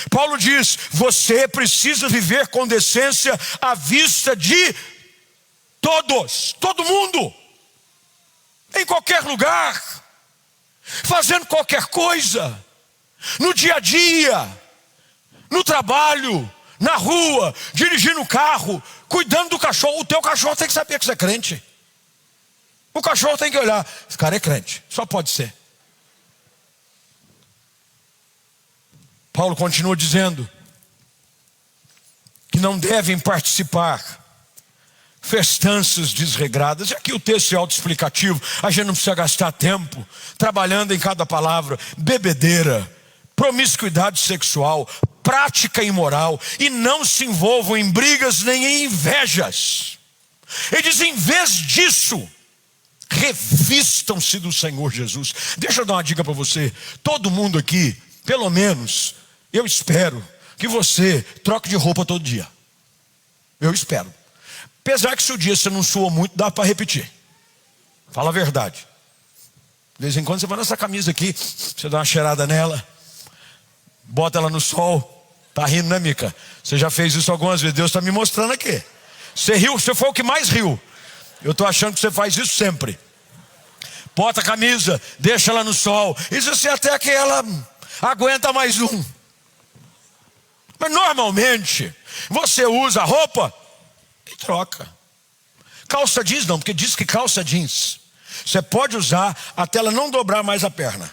Paulo diz: você precisa viver com decência à vista de todos, todo mundo, em qualquer lugar, fazendo qualquer coisa, no dia a dia, no trabalho, na rua, dirigindo o carro, cuidando do cachorro. O teu cachorro tem que saber que você é crente. O cachorro tem que olhar: esse cara é crente, só pode ser. Paulo continua dizendo que não devem participar festanças desregradas. E aqui o texto é autoexplicativo, a gente não precisa gastar tempo trabalhando em cada palavra. Bebedeira, promiscuidade sexual, prática imoral, e não se envolvam em brigas nem em invejas. Ele diz: em vez disso, revistam-se do Senhor Jesus. Deixa eu dar uma dica para você. Todo mundo aqui, pelo menos, eu espero que você troque de roupa todo dia. Eu espero. Apesar que se o dia você não suou muito, dá para repetir. Fala a verdade. De vez em quando você vai nessa camisa aqui, você dá uma cheirada nela, bota ela no sol. Tá rindo, né, Mica? Você já fez isso algumas vezes, Deus está me mostrando aqui. Você riu, você foi o que mais riu. Eu estou achando que você faz isso sempre. Bota a camisa, deixa ela no sol. Isso assim até que ela aguenta mais um. Mas normalmente você usa a roupa e troca. Calça jeans não, porque diz que calça jeans você pode usar até ela não dobrar mais a perna.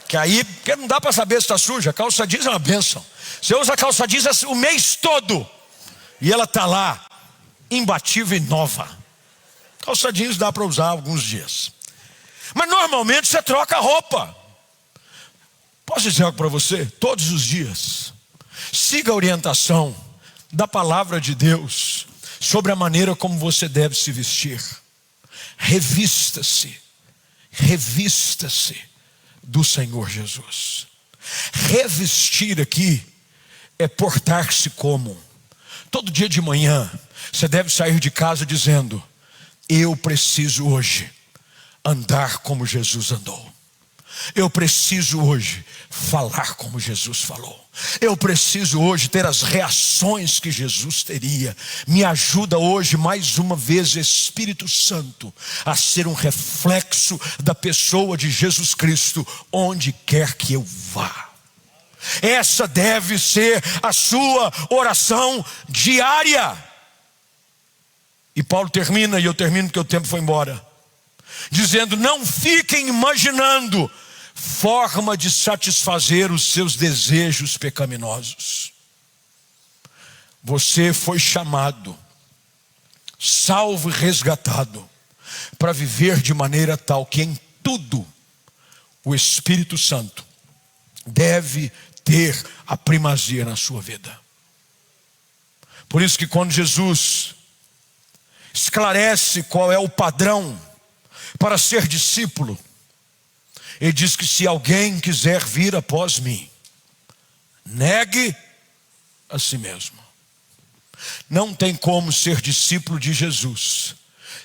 Que aí, porque não dá para saber se está suja. Calça jeans é uma bênção. Você usa a calça jeans o mês todo e ela está lá, imbatível e nova. Calça jeans dá para usar alguns dias. Mas normalmente você troca a roupa. Posso dizer algo para você? Todos os dias siga a orientação da palavra de Deus sobre a maneira como você deve se vestir. Revista-se do Senhor Jesus. Revestir aqui é portar-se como. Todo dia de manhã você deve sair de casa dizendo: eu preciso hoje andar como Jesus andou. Eu preciso hoje falar como Jesus falou. Eu preciso hoje ter as reações que Jesus teria. Me ajuda hoje mais uma vez, Espírito Santo, a ser um reflexo da pessoa de Jesus Cristo onde quer que eu vá. Essa deve ser a sua oração diária. E Paulo termina, e eu termino porque o tempo foi embora, dizendo: não fiquem imaginando forma de satisfazer os seus desejos pecaminosos. Você foi chamado, salvo e resgatado, para viver de maneira tal que em tudo o Espírito Santo deve ter a primazia na sua vida. Por isso que quando Jesus esclarece qual é o padrão para ser discípulo, ele diz que se alguém quiser vir após mim, negue a si mesmo. Não tem como ser discípulo de Jesus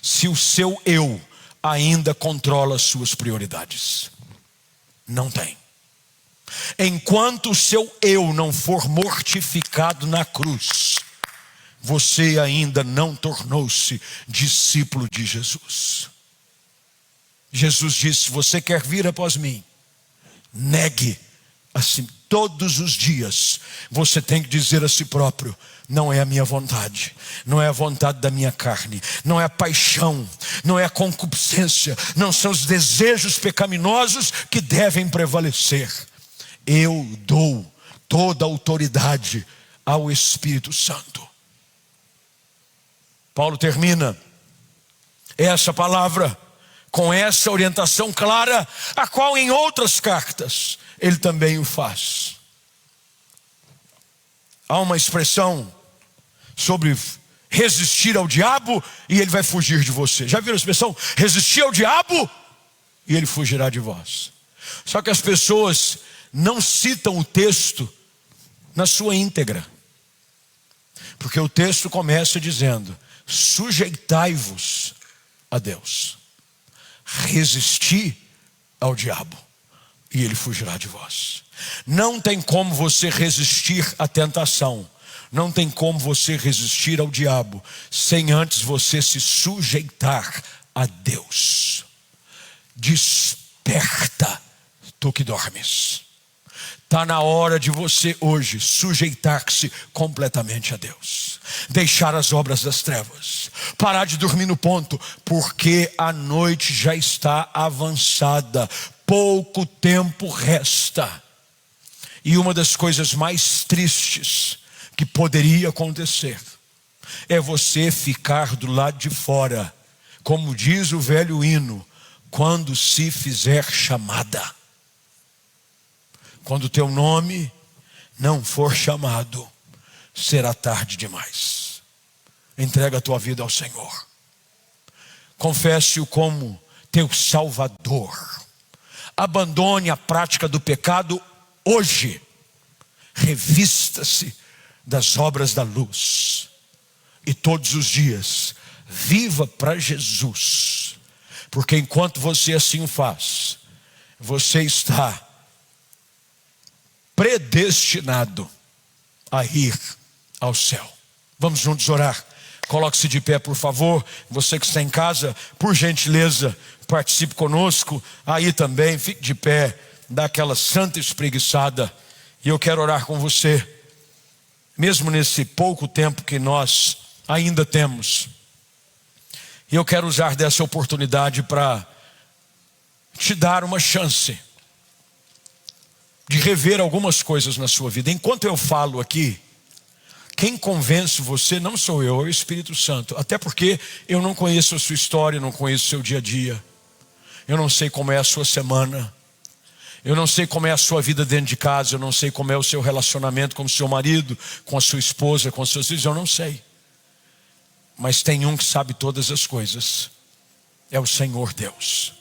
se o seu eu ainda controla as suas prioridades. Não tem. Enquanto o seu eu não for mortificado na cruz, você ainda não tornou-se discípulo de Jesus. Jesus disse: se você quer vir após mim, negue a si. Todos os dias você tem que dizer a si próprio: não é a minha vontade, não é a vontade da minha carne, não é a paixão, não é a concupiscência, não são os desejos pecaminosos que devem prevalecer. Eu dou toda a autoridade ao Espírito Santo. Paulo termina essa palavra com essa orientação clara, a qual em outras cartas ele também o faz. Há uma expressão sobre resistir ao diabo e ele vai fugir de você. Já viram a expressão? Resistir ao diabo e ele fugirá de vós. Só que as pessoas não citam o texto na sua íntegra, porque o texto começa dizendo: sujeitai-vos a Deus, resisti ao diabo e ele fugirá de vós. Não tem como você resistir à tentação, não tem como você resistir ao diabo sem antes você se sujeitar a Deus. Desperta, tu que dormes. Está na hora de você hoje sujeitar-se completamente a Deus. Deixar as obras das trevas. Parar de dormir no ponto, porque a noite já está avançada. Pouco tempo resta. E uma das coisas mais tristes que poderia acontecer é você ficar do lado de fora, como diz o velho hino, quando se fizer chamada. Quando o teu nome não for chamado, será tarde demais. Entrega a tua vida ao Senhor. Confesse-o como teu Salvador. Abandone a prática do pecado hoje. Revista-se das obras da luz. e todos os dias viva para Jesus, porque enquanto você assim o faz, você está predestinado a ir ao céu. Vamos juntos orar. Coloque-se de pé, por favor. Você que está em casa, por gentileza, participe conosco. Aí também, fique de pé, dá aquela santa espreguiçada. E eu quero orar com você, mesmo nesse pouco tempo que nós ainda temos. E eu quero usar dessa oportunidade para te dar uma chance de rever algumas coisas na sua vida. Enquanto eu falo aqui, quem convence você não sou eu, é o Espírito Santo. Até porque eu não conheço a sua história, não conheço o seu dia a dia. Eu não sei como é a sua semana. Eu não sei como é a sua vida dentro de casa. Eu não sei como é o seu relacionamento com o seu marido, com a sua esposa, com os seus filhos. Eu não sei. Mas tem um que sabe todas as coisas. É o Senhor Deus.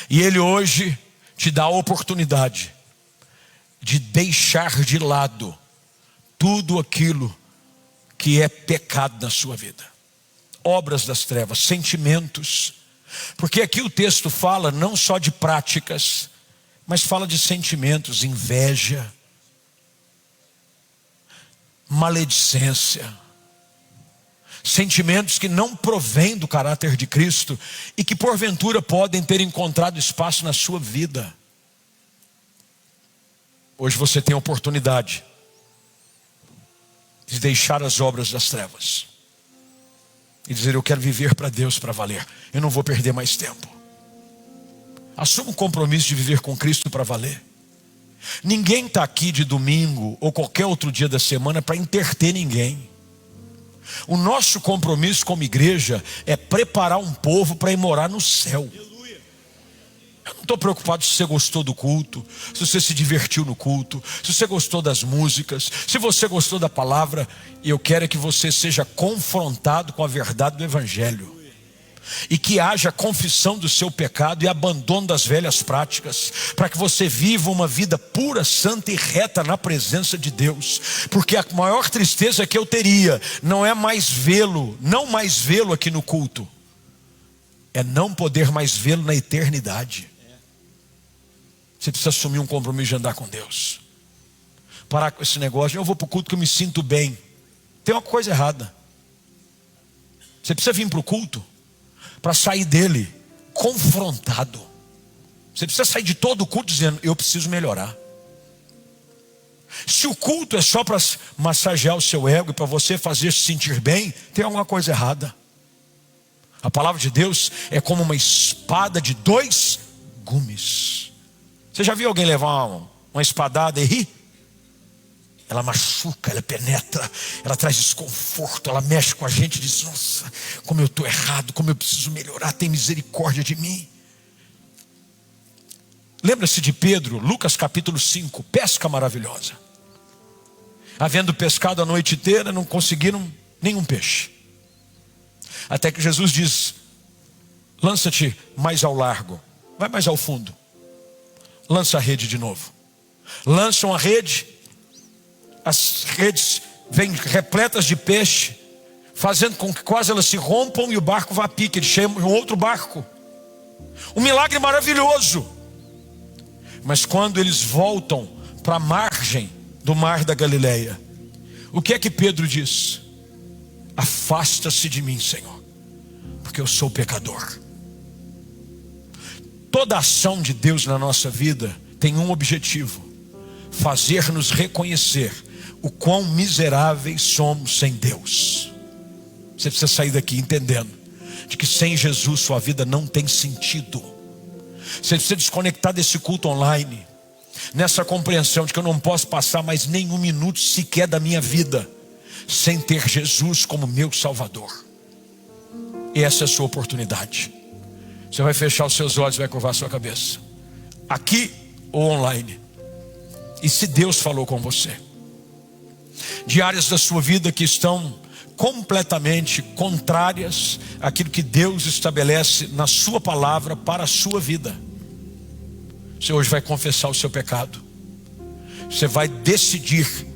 E Ele hoje te dá a oportunidade de deixar de lado tudo aquilo que é pecado na sua vida. Obras das trevas, sentimentos. Porque aqui o texto fala não só de práticas, mas fala de sentimentos, inveja, maledicência. Sentimentos que não provêm do caráter de Cristo e que porventura podem ter encontrado espaço na sua vida. Hoje você tem a oportunidade de deixar as obras das trevas e dizer: eu quero viver para Deus para valer. Eu não vou perder mais tempo. Assuma um compromisso de viver com Cristo para valer. Ninguém está aqui de domingo ou qualquer outro dia da semana para entreter ninguém. O nosso compromisso como igreja é preparar um povo para ir morar no céu. Eu não estou preocupado se você gostou do culto, se você se divertiu no culto, se você gostou das músicas, se você gostou da palavra. E eu quero que você seja confrontado com a verdade do Evangelho. E que haja confissão do seu pecado e abandono das velhas práticas, para que você viva uma vida pura, santa e reta na presença de Deus. Porque a maior tristeza que eu teria não é mais vê-lo, não mais vê-lo aqui no culto, é não poder mais vê-lo na eternidade. Você precisa assumir um compromisso de andar com Deus. Parar com esse negócio: eu vou para o culto que eu me sinto bem. Tem uma coisa errada. Você precisa vir para o culto para sair dele confrontado. Você precisa sair de todo o culto dizendo: eu preciso melhorar. Se o culto é só para massagear o seu ego e para você fazer se sentir bem, tem alguma coisa errada. A palavra de Deus é como uma espada de 2 gumes. Você já viu alguém levar uma espadada e rir? Ela machuca, ela penetra, ela traz desconforto, ela mexe com a gente e diz: nossa, como eu estou errado, como eu preciso melhorar, tem misericórdia de mim. Lembra-se de Pedro, Lucas capítulo 5, pesca maravilhosa. Havendo pescado a noite inteira, não conseguiram nenhum peixe. Até que Jesus diz: lança-te mais ao largo, vai mais ao fundo. Lança a rede de novo. Lançam a rede, as redes vêm repletas de peixe, fazendo com que quase elas se rompam e o barco vá a pique. Eles chamam um outro barco. Um milagre maravilhoso. Mas quando eles voltam para a margem do mar da Galileia, o que é que Pedro diz? Afasta-se de mim, Senhor, porque eu sou pecador. Toda ação de Deus na nossa vida tem um objetivo: fazer-nos reconhecer o quão miseráveis somos sem Deus. Você precisa sair daqui entendendo de que sem Jesus sua vida não tem sentido. Você precisa desconectar desse culto online, nessa compreensão de que eu não posso passar mais nenhum minuto sequer da minha vida sem ter Jesus como meu Salvador. E essa é a sua oportunidade. Você vai fechar os seus olhos e vai curvar a sua cabeça, aqui ou online. E se Deus falou com você de áreas da sua vida que estão completamente contrárias àquilo que Deus estabelece na sua palavra para a sua vida, você hoje vai confessar o seu pecado. Você vai decidir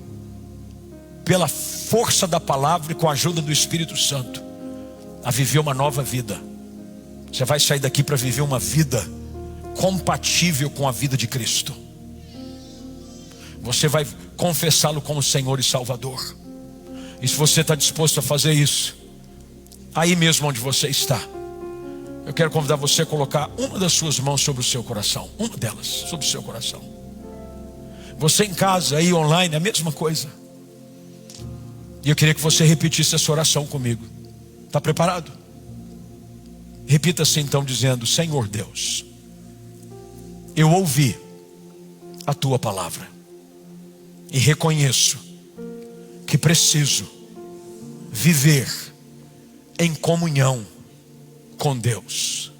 pela força da palavra e com a ajuda do Espírito Santo, a viver uma nova vida. Você vai sair daqui para viver uma vida compatível com a vida de Cristo. Você vai confessá-lo como Senhor e Salvador. E se você está disposto a fazer isso, aí mesmo onde você está, eu quero convidar você a colocar uma das suas mãos sobre o seu coração. Uma delas sobre o seu coração. Você em casa, aí online, é a mesma coisa. E eu queria que você repetisse essa oração comigo. Está preparado? Repita assim então, dizendo: Senhor Deus, eu ouvi a tua palavra e reconheço que preciso viver em comunhão com Deus.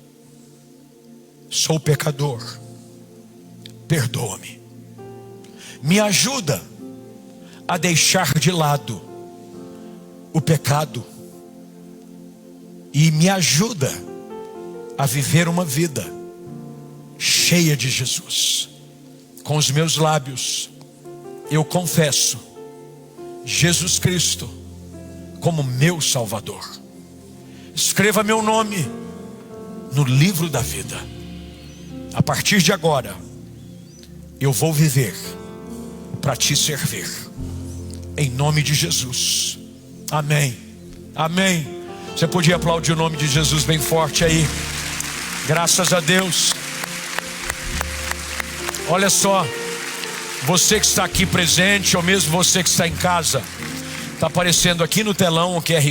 Sou pecador, perdoa-me. Me ajuda a deixar de lado o pecado e me ajuda a viver uma vida cheia de Jesus. Com os meus lábios eu confesso Jesus Cristo como meu Salvador. Escreva meu nome no livro da vida. A partir de agora eu vou viver para te servir, em nome de Jesus. Amém, amém. Você podia aplaudir o nome de Jesus bem forte aí. Graças a Deus. Olha só, você que está aqui presente, ou mesmo você que está em casa, está aparecendo aqui no telão o QR